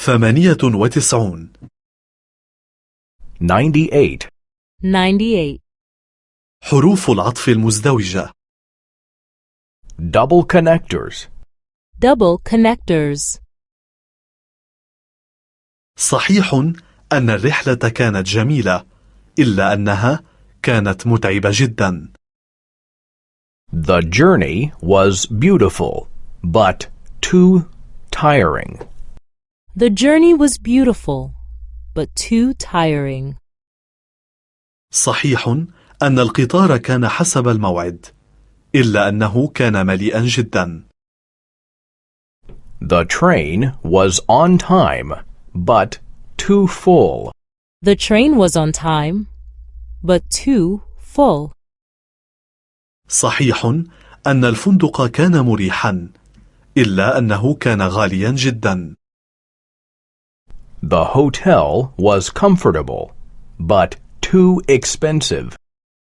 98 98 حروف العطف المزدوجة. double connectors, double connectors. صحيح أن الرحلة كانت جميلة، إلا أنها كانت متعبة جدا. the journey was beautiful, but too tiring. The journey was beautiful, but too tiring. صحيح أن القطار كان حسب الموعد، إلا أنه كان مليئا جدا. The train was on time, but too full. The train was on time, but too full. صحيح أن الفندق كان مريحا، إلا أنه كان غاليا جدا. The hotel was comfortable, but too expensive.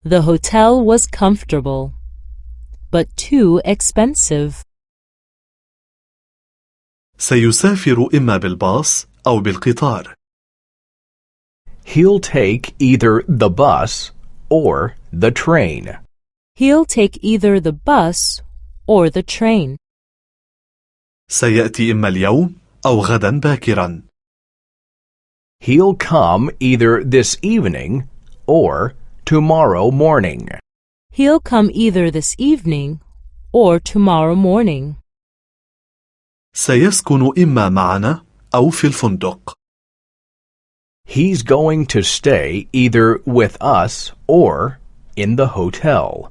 The hotel was comfortable, but too expensive. سيسافر إما بالباص أو بالقطار. He'll take either the bus or the train. He'll take either the bus or the train. سيأتي إما اليوم أو غدا باكرا. He'll come either this evening or tomorrow morning. He'll come either this evening or tomorrow morning. سيسكن إما معنا أو في الفندق. He's going to stay either with us or in the hotel.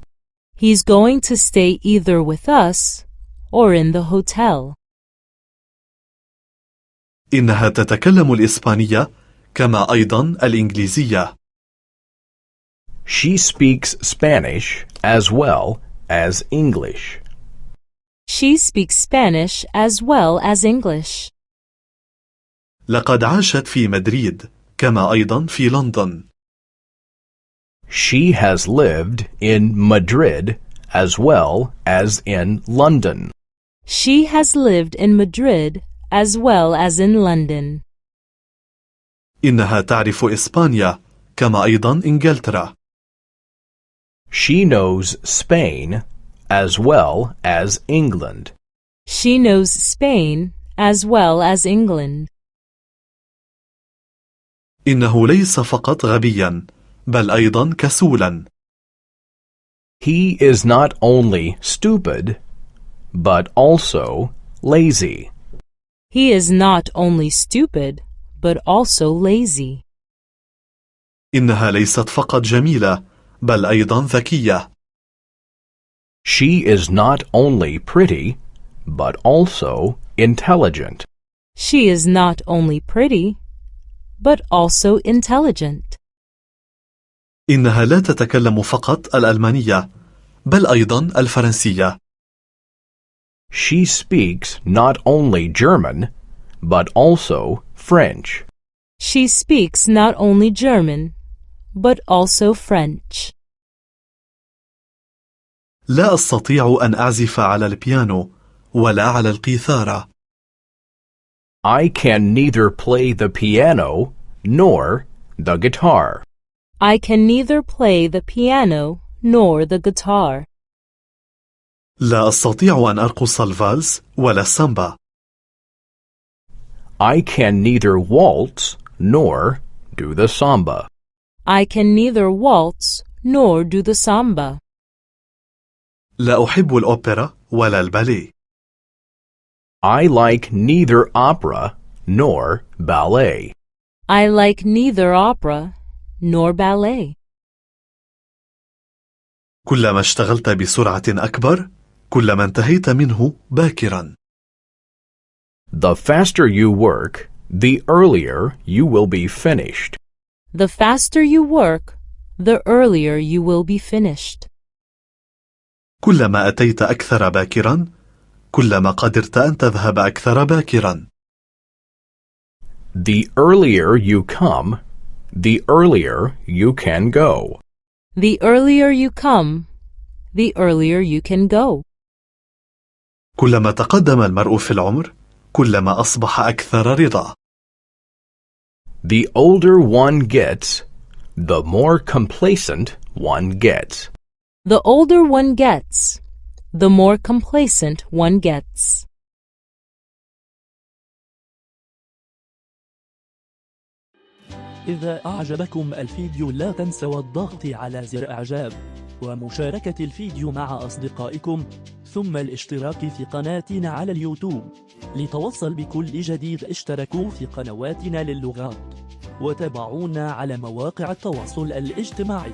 He's going to stay either with us or in the hotel. إنها تتكلم الإسبانية كما أيضا الإنجليزية. She speaks Spanish as well as English. She speaks Spanish as well as English. لقد عاشت في مدريد كما أيضا في لندن. She has lived in Madrid as well as in London. She has lived in Madrid as well as in London. إنها تعرف إسبانيا كما أيضا إنجلترا. She knows Spain as well as England. She knows Spain as well as England. إنه ليس فقط غبيا بل أيضا كسولا. He is not only stupid but also lazy. He is not only stupid but also lazy. إنها ليست فقط جميلة بل أيضا ذكية. She is not only pretty but also intelligent. She is not only pretty but also intelligent. إنها لا تتكلم فقط الألمانية بل أيضا الفرنسية. She speaks not only German but also French. She speaks not only German but also French. لا أستطيع أن أعزف على البيانو ولا على القيثارة. I can neither play the piano nor the guitar. I can neither play the piano nor the guitar. لا أستطيع أن أرقص الفالس ولا السامبا. I can neither waltz nor do the samba. I can neither waltz nor do the samba. لا أحب الأوبرا ولا الباليه. I like neither opera nor ballet. I like neither opera nor ballet. كلما اشتغلت بسرعة أكبر كلما انتهيت منه باكرا. The faster you work, the earlier you will be finished. The faster you work, the earlier you will be finished. كلما أتيت أكثر باكرا كلما قدرت أن تذهب أكثر باكرا. The earlier you come, the earlier you can go. The earlier you come, the earlier you can go. كلما تقدم المرء في العمر كلما أصبح أكثر رضا. The older one gets, the more complacent one gets. The older one gets, the more complacent one gets. إذا أعجبكم الفيديو لا تنسوا الضغط على زر إعجاب ومشاركة الفيديو مع أصدقائكم ثم الاشتراك في قناتنا على اليوتيوب لتوصل بكل جديد. اشتركوا في قنواتنا للغات وتابعونا على مواقع التواصل الاجتماعي.